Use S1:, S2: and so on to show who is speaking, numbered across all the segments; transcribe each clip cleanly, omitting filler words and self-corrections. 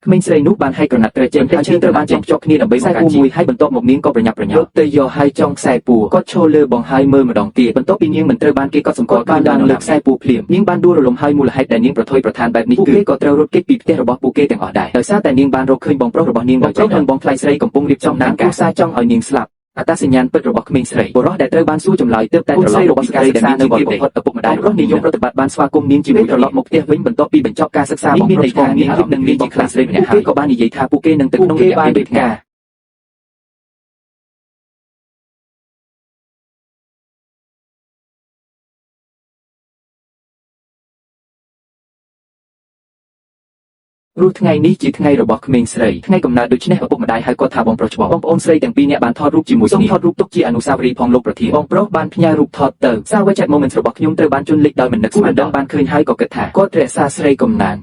S1: ក្មេងស្រីនោះបានឲ្យក្រណាត់ត្រចេញហើយត្រូវបានចងភ្ជាប់គ្នាដើម្បីបង្កើតជាហើយបន្ទាប់មកនាងក៏ប្រញាប់ប្រញាល់ទៅយកហើយចងខ្សែពួរគាត់ឈរលើបងហើយមើលម្ដងទៀតបន្ទាប់ពីនាងមិនត្រូវបានគេកត់សម្គាល់បានដល់លើខ្សែពួរភ្លាមនាងបានដួលរលំហើយមូលហេតុដែលនាងប្រថុយប្រឋានបែបនេះគឺគេក៏ត្រូវរត់គេចពីផ្ទះរបស់ពួកគេទាំងអស់ដែរដោយសារតែនាងបានរកឃើញបងប្រុសរបស់នាងដោយចៃនិងបងថ្លៃស្រីកំពុងរៀបចំដំណើរការចង់ឲ្យនាងស្លាប់អត្តសញ្ញាណពិតរបស់ក្មេងស្រីបុរសដែលត្រូវបានសួរចម្លើយទើបតែត្រឡប់របស់ស្រីដែលមានជីវិតបំផុតឪពុកម្ដាយរបស់នាងប្រតិបត្តិបានស្វាគមន៍នាងជាមួយត្រឡប់មកផ្ទះវិញបន្ទាប់ពីបញ្ចប់ការសិក្សាបងប្រុសរបស់នាងនឹងនាងជាខ្លាស្រីម្នាក់ហើយក៏បាននិយាយថាពួកគេនឹងទៅក្នុងរយៈពេល2ថ្ងៃព្រោះថ្ងៃនេះជាថ្ងៃរបស់ក្មេងស្រីថ្ងៃកំណើតដូច្នេះឪពុកម្ដាយហៅគាត់ថាបងប្រុសច្បងបងប្អូនស្រីទាំងពីរនាក់បានថតរូបជាមួយគ្នាថតរូបទុកជាអនុស្សាវរីយ៍ផងលោកប្រធានបងប្រុសបានផ្ញើរូបថតទៅ Savage Moments របស់ខ្ញុំត្រូវបានជន់លិចដោយមិននឹកស្មានដល់បានឃើញហើយក៏គិតថាគាត់រក្សាស្រីកំណាន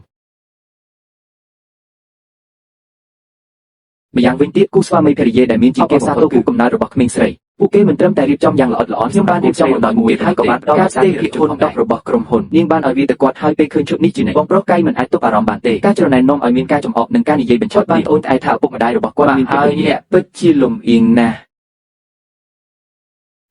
S1: ម្យ៉ាងវិញទៀតគូស្វាមីភរិយាដែលមានជាគេសាទរគូកំណើតរបស់ក្មេងស្រីពួកគេមិនត្រឹមតែរៀបចំយ៉ាងល្អិតល្អន់ខ្ញុំបានរៀបចំដោយមួយហើយក៏បានផ្ដល់សារភាពធនដករបស់ក្រុមហ៊ុននាងបានឲ្យវាទៅគាត់ហើយពេលឃើញឈុតនេះជាអ្នកបងប្រុសកៃមិនអាចទប់អារម្មណ៍បានទេការច្រណែននាំឲ្យមានការចំអកនិងការនិយាយបញ្ឆោតបានអូនត្អែថាឪពុកម្ដាយរបស់គាត់មានហើយអ្នកពិតជាលំអៀងណាស់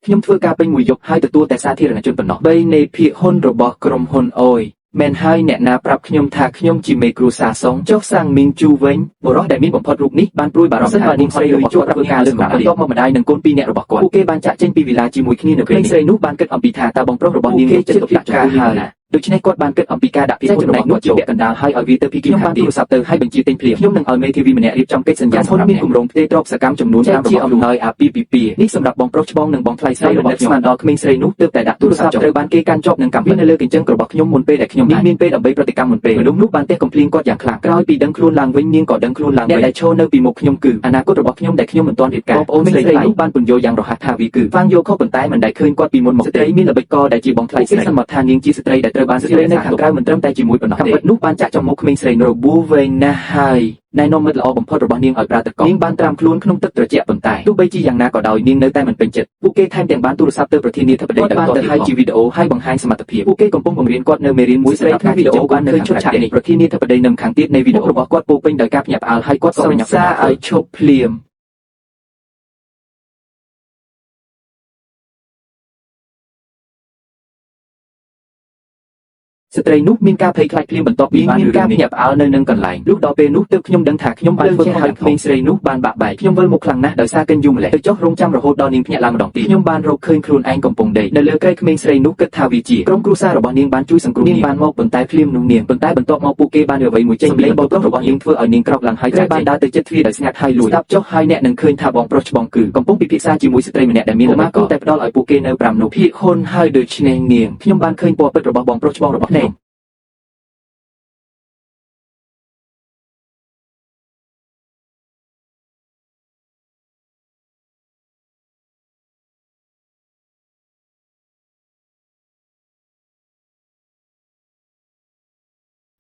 S1: ខ្ញុំធ្វើការពេញមួយយប់ហើយទទួលតែសាធារណជនប៉ុណ្ណោះ3នៃភាគហ៊ុនរបស់ក្រុមហ៊ុនអូយមែនហើយអ្នកណាប្រាប់ខ្ញុំថាខ្ញុំជាមេគ្រូសាសងចុះសាំងមីងជូវិញបុរសដែលមានបំផុតរូបនេះបានព្រួយបារម្ភថានាងស្រីរបស់គាត់ធ្វើការលើកកម្ពស់បន្ទាប់មកម្ដាយនិងកូន2នាក់របស់គាត់ពួកគេបានចាក់ចេញពីវិឡាជាមួយគ្នានៅពេលនេះស្រីនោះបានគិតអំពីថាតើបងប្រុសរបស់នាងចិត្តទុកដាក់ការហើយដូច្នេះគាត់បានគិតអំពីការដាក់ពាក្យចំណែកនោះជាពាក្យកណ្ដាលហើយឲ្យវាទៅពីខ្ញុំបានទូរស័ព្ទទៅឲ្យបញ្ជាទិញភ្លាមខ្ញុំនឹងឲ្យមេធាវីម្នាក់រៀបចំកិច្ចសន្យាសម្រាប់មានគម្រោងផ្ទេរទ្រព្យសកម្មចំនួន5ជាអំណោយអាពាហ៍ពិពាហ៍នេះសម្រាប់បងប្រុសច្បងនិងបងថ្លៃស្រីរបស់ស្មានដល់ក្មេងស្រីនោះទើបតែដាក់ទូរស័ព្ទត្រូវបានគេកាន់ជាប់នឹងកម្មវិធីនៅលើកញ្ចឹងរបស់ខ្ញុំមុនពេលដែលខ្ញុំមានពេលដើម្បីប្រតិកម្មមុនពេលមនុស្សនោះបានទេកំភ្លៀងគាត់យ៉ាងខ្លាំងក្រោយពីដឹងខ្លួនឡើងវិញនាងក៏ដឹងខ្លួនឡើងវិញអ្នកដែលឈរនៅពីមុខខ្ញុំគឺអនាគតរបស់ខ្ញុំដែលខ្ញុំមិនទាន់រៀបការបងប្អូនស្រីនោះបានពន្យល់យ៉ាងរហ័សថាវាគឺហ្វាងយោខុសប៉ុន្តែមិនដែលឃើញគាត់ពីមុនមកស្ត្រីមានល្បិចកដែលជាបងថ្លៃស្រីសម្បត្តិថានាងជាស្ត្រីដែលត្រូវបានស្ត្រីនៅខាងក្រៅមិនត្រឹមតែជាមួយប៉ុណ្ណោះទេនោះបានចាក់ចំមុខក្មេងស្រីរបួសវែងណាស់ហើយណែនាំមិត្តល្អបំផុតរបស់នាងឲ្យប្រើទឹកកកនាងបានត្រាំខ្លួនក្នុងទឹកត្រជាក់ប៉ុន្តែទោះបីជាយ៉ាងណាក៏ដោយនាងនៅតែមិនពេញចិត្តពួកគេថែមទាំងបានទូរស័ព្ទទៅប្រធានាធិបតីដោយបានទៅឲ្យជាវីដេអូហើយបង្ហាញសមត្ថភាពពួកគេកំពុងបង្រៀនគាត់នៅមេរៀនមួយស្រីថាវីដេអូបាននៅខាងឆាកនេះប្រធានាធិបតីនៅខាងទៀតនៃវីដេអូរបស់គាត់ពោពេញដោយការភ្ញាក់ផ្អើលហើយគាត់ក៏ប្រញាប់ឲ្យឈប់ភ្លាមស្ត្រីនោះមានការភ័យខ្លាចភ្លាមបន្ទាប់ពីមានការភ្ញាក់ផ្អើលនៅនឹងកន្លែងលុះដល់ពេលនោះទើបខ្ញុំដឹងថាខ្ញុំបានធ្វើឲ្យក្មេងស្រីនោះបានបាក់បែកខ្ញុំវិលមកខ្លាំងណាស់ដោយសារកិនយូម្លេះទៅចុះរងចាំរហូតដល់នាងភ្ញាក់ឡើងម្ដងទៀតខ្ញុំបានរកឃើញខ្លួនឯងកំពុងដេកនៅលើក្រែក្មេងស្រីនោះគិតថាវាជាក្រុមគ្រួសាររបស់នាងបានជួយសង្គ្រោះនាងបានមកប៉ុន្តែភ្លាមនោះនាងប៉ុន្តែបន្ទាប់មកពួកគេបានរើអ្វីមួយចេញសម្លេងបងប្រុសរបស់នាងធ្វើឲ្យនាងក្រោកឡើងហើយបានដើរទៅជិតទ្វារដោយស្ងាត់ហើយលួចស្ដាប់ចុះហើយអ្នកនឹងឃើញថាបងប្រុសច្បងគឺកំពុងពិភាក្សាជាមួយស្ត្រីម្នាក់ដែលមានល្បិចកតែផ្ដល់ឲ្យពួកគេនៅ5នោះភាគហ៊ុនហើយដូច្នេះនាងខ្ញុំបានឃើញពណ៌ពិតរបស់បងប្រុសច្បងរបស់ខ្ញុំ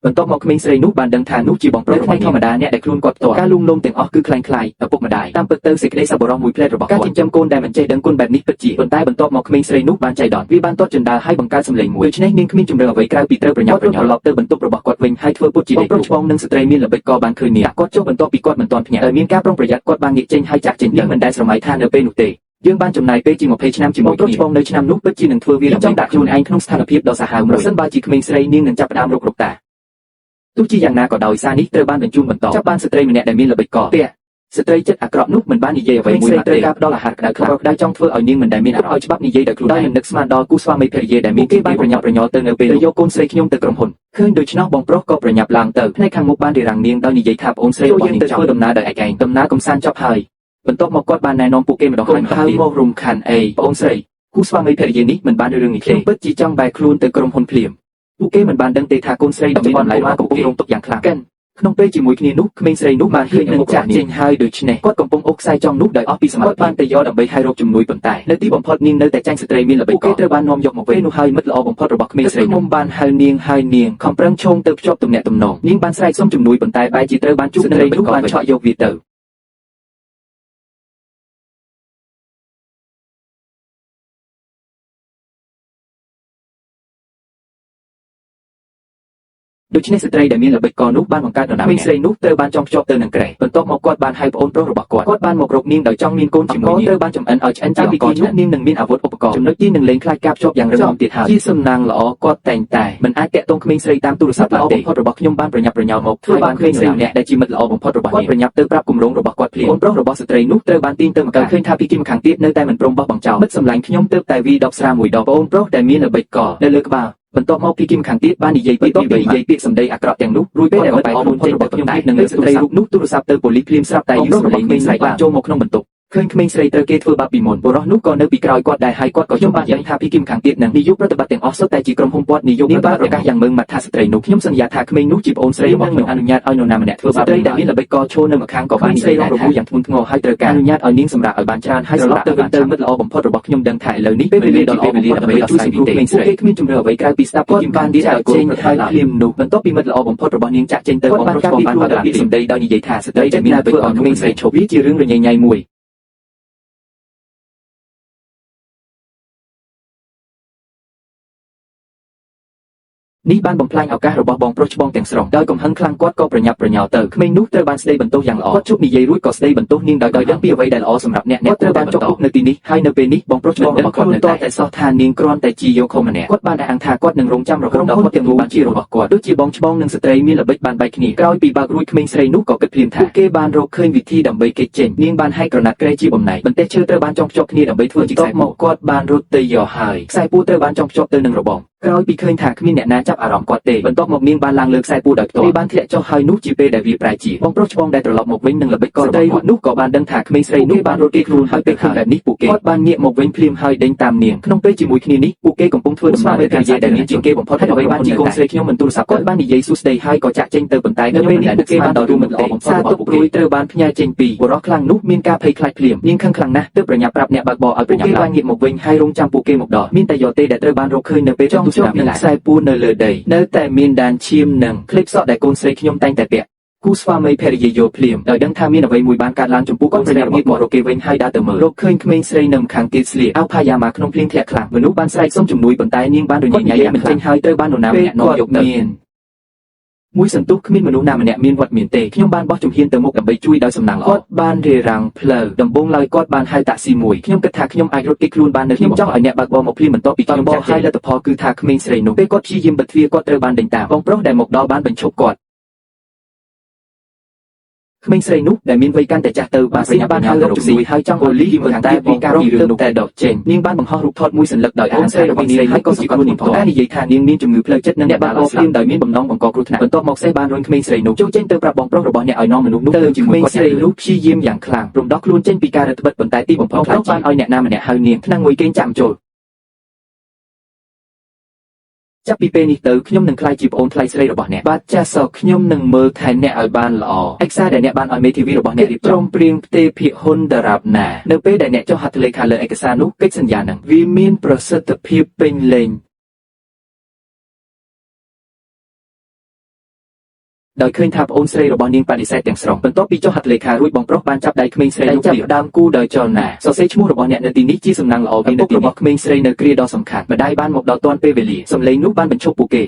S1: បន្ទាប់មកក្មេងស្រីនោះបានដឹងថានោះជាបងប្រុសរបស់ធម្មតាអ្នកដែលខ្លួនគាត់ផ្ទាល់ការលួងលោមទាំងអស់គឺคล้ายៗឪពុកម្ដាយតាមពិតទៅសេចក្តីសប្បុរសមួយផ្លែតរបស់គាត់ការចិញ្ចឹមកូនដែលមិនចេះដឹងគុណបែបនេះពិតជាប៉ុន្តែបន្ទាប់មកក្មេងស្រីនោះបានចៃដន្យវាបានទាត់ជណ្ដើរហើយបង្កើតសម្លេងមួយដូច្នេះនាងគ្មានជំរឿអ្វីក្រៅពីត្រូវប្រញាប់ត្រឡប់ទៅបន្ទប់របស់គាត់វិញហើយធ្វើពុតជាដេកប្រុសច្បងនិងស្ត្រីមានល្បិចក៏បានឃើញនាងគាត់ចុះបន្ទាប់ពីគាត់មិនទាន់ភ្ញាក់ដោយមានការប្រុងប្រយ័ត្នគាត់បានងាកចេញហើយចាក់ចេញយ៉ាងមិនដែលស្រមៃថានៅពេលនោះទេយើងបានចំណាយពេលជាង20ឆ្នាំជាមួយប្រុសច្បងនៅឆ្នាំនោះពិតជានឹងធ្វើវាចង់ដាក់ខ្លួនឯងក្នុងស្ថានភាពដ៏សាហាវប្រសិនបើជាក្មេងស្រីនាងនឹងចាប់ផ្ដើមរករកតាទោះជាយ៉ាងណាក៏ដោយសារនេះត្រូវបានបញ្ជូនបន្តចាប់បានស្ត្រីម្នាក់ដែលមានល្បិចកពាក់ស្ត្រីចិត្តអាក្រក់នោះមិនបាននិយាយអ្វីមួយណាទេត្រូវការផ្ដល់អាហារក្តៅខ្លាំងក្តៅចង់ធ្វើឲ្យនាងមិនដែលមានអារម្មណ៍ឲ្យច្បាប់និយាយដោយខ្លួនឯងនឹកស្មានដល់គូស្វាមីភរិយាដែលមានគេបានប្រញាប់ប្រញាល់ទៅនៅពេលយកកូនស្រីខ្ញុំទៅក្រុមហ៊ុនឃើញដូច្នោះបងប្រុសក៏ប្រញាប់ឡើងទៅផ្នែកខាងមុខបានរារាំងនាងដោយនិយាយថាប្អូនស្រីរបស់នាងទៅធ្វើដំណើរដោយឯកឯងដំណើរកំសាន្តចប់ហើយបន្ទាប់មកគាត់បានណែនាំពួកគេម្ដងហើយមករំខានអីប្អូនស្រីគូស្វាមីភរិយានេះមិនបានរឿងនេះទេពិតជាចង់បែរខ្លួនទៅក្រុមហ៊ុនភ្លាមពួកគេមិនបានដឹងទេថាកូនស្រីដែលមានបន្លែកំពុងរងទុក្ខយ៉ាងខ្លាំងក្នុងពេលជាមួយគ្នានោះក្មេងស្រីនោះបានឃើញនឹងចាក់ចេញហើយដូច្នេះគាត់កំពុងអុកខ្សែចងនោះដោយអស់ពីសមត្ថភាពបានទៅយកដើម្បីឲ្យរកជំនួយប៉ុន្តែនៅទីបំផុតនាងនៅតែចាញ់ស្ត្រីមានល្បិចកគេត្រូវបាននាំយកមកវិញនោះហើយមិត្តល្អបំផុតរបស់ក្មេងស្រីនោះបានហៅនាងហើយនាងខំប្រឹងឈោងទៅភ្ជាប់ទំនាក់ទំនងនាងបានស្រែកសុំជំនួយប៉ុន្តែបែរជាត្រូវបានជួបស្ត្រីនោះបានឆក់យកវាទៅ ដូច្នេះស្ត្រីដែលមានល្បិចកលនោះបានបង្កើតដំណើរក្មេងស្រីនោះត្រូវបានចងភ្ជាប់ទៅនឹងក្រែបន្ទាប់មកគាត់បានហៅប្អូនប្រុសរបស់គាត់បានមករកនាងដោយចង់មានកូនជាមួយនាងត្រូវបានចំអិនឲ្យឆ្អិនតាមពីកនោះនាងនឹងមានអាវុធឧបករណ៍ចំណុចទីនឹងលែងខ្លាចការភ្ជាប់យ៉ាងរឹងមាំទៀតហើយជាសំណាងល្អគាត់តែងតែមិនអាចតាក់ទងក្មេងស្រីតាមទូរស័ព្ទល្អបំផុតរបស់ខ្ញុំបានប្រញាប់ប្រញាល់មកធ្វើបានក្មេងស្រីម្នាក់ដែលជាមិត្តល្អបំផុតរបស់នាងប្រញាប់ទៅប្រាប់គម្រោងរបស់គាត់ភ្លាមប្អូនប្រុសរបស់ស្ត្រីនោះត្រូវបានទាញទៅមកឃើញថាពីគីម្ខាងទៀតនៅតែមិនព្រមបោះបង់ចោលមិត្តសម្លាញ់ខ្ញុំទើបតែវីដបស្រាមួយដបប្អូនប្រុសដែលមានល្បិចកលនៅលើក្បាលបន្ទាប់មកពីគីមខាងទៀតបាននិយាយពាក្យសម្ដីអាក្រក់ទាំងនោះរួចពេលដែលបែកខ្លួនចេញទៅខ្ញុំទៀតនឹងលើស្ត្រីរូបនោះទូរស័ព្ទទៅប៉ូលីសភ្លាមស្រាប់តែយូរសម្លេងក្មេងស្រីបានចូលមកក្នុងបន្ទប់ឃើញក្មេងស្រីត្រូវគេធ្វើបាបពីមុនបុរសនោះក៏នៅពីក្រោយគាត់ដែរហើយគាត់ក៏ខ្ញុំបាននិយាយថាពីគីមខាងទៀតនឹងនាយកប្រតិបត្តិទាំងអស់សុទ្ធតែជាក្រុមហ៊ុនព័ទ្ធនាយកបានប្រកាសយ៉ាងម៉ឺងម៉ាត់ថាស្ត្រីនោះខ្ញុំសន្យាថាក្មេងនោះជាប្អូនស្រីរបស់ខ្ញុំអនុញ្ញាតឲ្យនរណាម្នាក់ធ្វើបាបស្ត្រីដែលមានល្បិចកលឈរនៅម្ខាងក៏បានស្រីរងរបួសយ៉ាងធ្ងន់ធ្ងរហើយត្រូវការអនុញ្ញាតឲ្យនាងសម្រាប់ឲ្យបានច្រើនហើយសម្រាប់ទៅវិញទៅមិត្តល្អបំផុតរបស់ខ្ញុំដឹងថាឥឡូវនេះពេលវេលាដ៏ល្អបំផុតដើម្បីជួយសង្គ្រោះក្មេងស្រីគេគ្មានជំរឿអ្វីក្រៅពីស្ដាប់ពីគីមបានទៀតឲ្យចេញហើយភ្លាមនោះបន្ទាប់ពីមិត្តល្អបំផុតរបស់នាងចាក់ចេញទៅបងប្រុសផងបានបើកពាក្យសម្ដីដោយនិយាយថាស្ត្រីដែលមានល្បិចកលក្មេងស្រីឈប់វាជារឿងរញ៉េញ៉ៃមួយនេះបានបំផ្លាញឱកាសរបស់បងប្រុសច្បងទាំងស្រុងដោយកំហឹងខ្លាំងគាត់ក៏ប្រញាប់ប្រញាល់ទៅក្មេងនោះត្រូវបានស្ដីបន្ទោសយ៉ាងល្អគាត់ជប់និយាយរួចក៏ស្ដីបន្ទោសនាងដោយដឹងពីអ្វីដែលល្អសម្រាប់អ្នកត្រូវបានចុកគុកនៅទីនេះហើយនៅពេលនេះបងប្រុសច្បងរបស់គាត់នៅតែសោះថានាងគ្រាន់តែជាយកខុសម្នាក់គាត់បានអាងថាគាត់នឹងរងចាំរហូតដល់គាត់ទាំងមូលបានជារបស់គាត់ដូចជាបងច្បងនិងស្ត្រីមានល្បិចបានបែកគ្នាក្រោយពីបើករួចក្មេងស្រីនោះក៏គិតភ្លាមថាគេបានរកឃើញវិធីដើម្បីគេចចេញនាងបានហែកក្រណាត់ក្រែជាបំណែកបន្ទះឈើត្រូវបានចងភ្ជាប់គ្នាដើម្បីធ្វើជាខ្សែមកគាត់បានរត់ទៅយកហើយខ្សែពួរត្រូវបានចងភ្ជាប់ទៅនឹងរបងក្រោយពីឃើញថាគ្មានអ្នកណាចាប់អារម្មណ៍គាត់ទេបន្ទាប់មកនាងបានឡើងលើខ្សែពួរដោយផ្ទាល់បានធ្លាក់ចុះហើយនោះជាពេលដែលវាប្រែជាបងប្រុសច្បងដែលត្រឡប់មកវិញនឹងល្បិចកលរបស់គាត់នោះក៏បានដឹងថាក្មេងស្រីនោះបានរត់គេខ្លួនហើយពេលឃើញបែបនេះពួកគេគាត់បានងាកមកវិញភ្លាមហើយដេញតាមនាងក្នុងពេលជាមួយគ្នានេះពួកគេកំពុងធ្វើដំណើរទៅកាន់យាយដែលមានជាងគេបំផុតហើយអ្វីបានជាកូនស្រីខ្ញុំមិនទូរស័ព្ទគាត់បាននិយាយសួស្ដីហើយក៏ចាក់ចេញទៅប៉ុន្តែនៅពេលនេះពួកគេបានដល់រួមមិត្តល្អបំផុតរបស់ពួកគេត្រូវបានផ្ញើចេញពីបុរសខ្លាំងនោះមានការភ័យខ្លាចភ្លាមនាងខឹងខ្លាំងណាស់ទើបប្រញាប់ប្រាប់អ្នកបើកបរឲ្យប្រញាប់ឡើងងាកមកវិញហើយរងចាំពួកគេមកដល់មានតែយោទេដែលត្រូវបានរកឃើញនៅពេលចង់ជាប់នឹងខ្សែពួរនៅលើដីនៅតែមានដានឈាមនិងក្លីបសក់ដែលកូនស្រីខ្ញុំតែងតែពាក់គូស្វាមីភរិយាយកភ្លាមដោយដឹងថាមានអ្វីមួយបានកើតឡើងចំពោះកូនស្រីងាកមករកគេវិញហើយដើរទៅមើលរកឃើញក្មេងស្រីនៅម្ខាងទៀតស្លៀកអាវផាយ៉ាម៉ាក្នុងភ្លៀងធ្លាក់ខ្លាំងមនុស្សបានស្រែកសុំជំនួយប៉ុន្តែនាងបានរញ៉េញ៉ៃមិនចេញហើយត្រូវបាននរណាម្នាក់នាំយកទៅមួយសន្ទុះគ្មានមនុស្សណាម្នាក់មានវត្តមានទេខ្ញុំបានបោះជំហានទៅមុខដើម្បីជួយដោយសំណាងល្អគាត់បានរារាំងផ្លូវដំបូងឡើយគាត់បានហៅតាក់ស៊ីមួយខ្ញុំគិតថាខ្ញុំអាចរត់គេចខ្លួនបាននៅខ្ញុំចង់ឲ្យអ្នកបើកបរមកភ្លាមបន្ទាប់ពីខ្ញុំបោះហើយលទ្ធផលគឺថាក្មេងស្រីនោះពេលគាត់ព្យាយាមបិទទ្វារគាត់ត្រូវបានដេញតាមបងប្រុសដែលមកដល់បានបញ្ឈប់គាត់ក្មេងស្រីនោះដែលមានវ័យកាន់តែចាស់ទៅបានប្រញាប់បានហៅរកជំនួយហើយចង់អូលីមើលតែពីការពីរឿងនោះតែដកចេញនាងបានបង្ហោះរូបថតមួយសន្លឹកដោយអានស្រីរបស់នាងហើយក៏ជាខ្លួននាងផងតែនិយាយថានាងមានជំងឺផ្លូវចិត្តនិងអ្នកបានអស់ស្លាប់ដោយមានបំណងបង្កគ្រោះថ្នាក់បន្ទាប់មកសេះបានរុញក្មេងស្រីនោះចូលចេញទៅប្រាប់បងប្រុសរបស់អ្នកឲ្យនាំមនុស្សនោះទៅជាមួយគាត់ស្រីនោះព្យាយាមយ៉ាងខ្លាំងរំដោះខ្លួនចេញពីការរឹតបន្តឹងប៉ុន្តែទីបំផុតខ្លាចបានឲ្យអ្នកណាម្នាក់ហៅនាងថ្នាំមួយកេងចាក់ចូលចាប់ពីពេលនេះទៅខ្ញុំនឹងក្លាយជាប្អូនថ្លៃស្រីរបស់អ្នកបាទចាសសខ្ញុំនឹងមើលថែអ្នកឲ្យបានល្អឯកសារដែលអ្នកបានឲ្យមេធាវីរបស់អ្នករៀបចំព្រៀងផ្ទេរភាគហ៊ុនដរាបណានៅពេលដែលអ្នកចុះហត្ថលេខាលើឯកសារនោះកិច្ចសន្យានឹងវាមានប្រសិទ្ធភាពពេញលេញដោយឃើញថាប្អូនស្រីរបស់នាងបដិសេធទាំងស្រុងបន្ទាប់ពីចុះហត្ថលេខារួចបងប្រុសបានចាប់ដៃក្មេងស្រីនោះចាប់ដើមគូដោយចលនាសរសេរឈ្មោះរបស់អ្នកនៅទីនេះជាសំណាងល្អពីនៅទីរបស់ក្មេងស្រីនៅគ្រាដ៏សំខាន់ម្ដាយបានមកដល់ទាន់ពេលវេលាសំឡេងនោះបានបញ្ឈប់ពួកគេ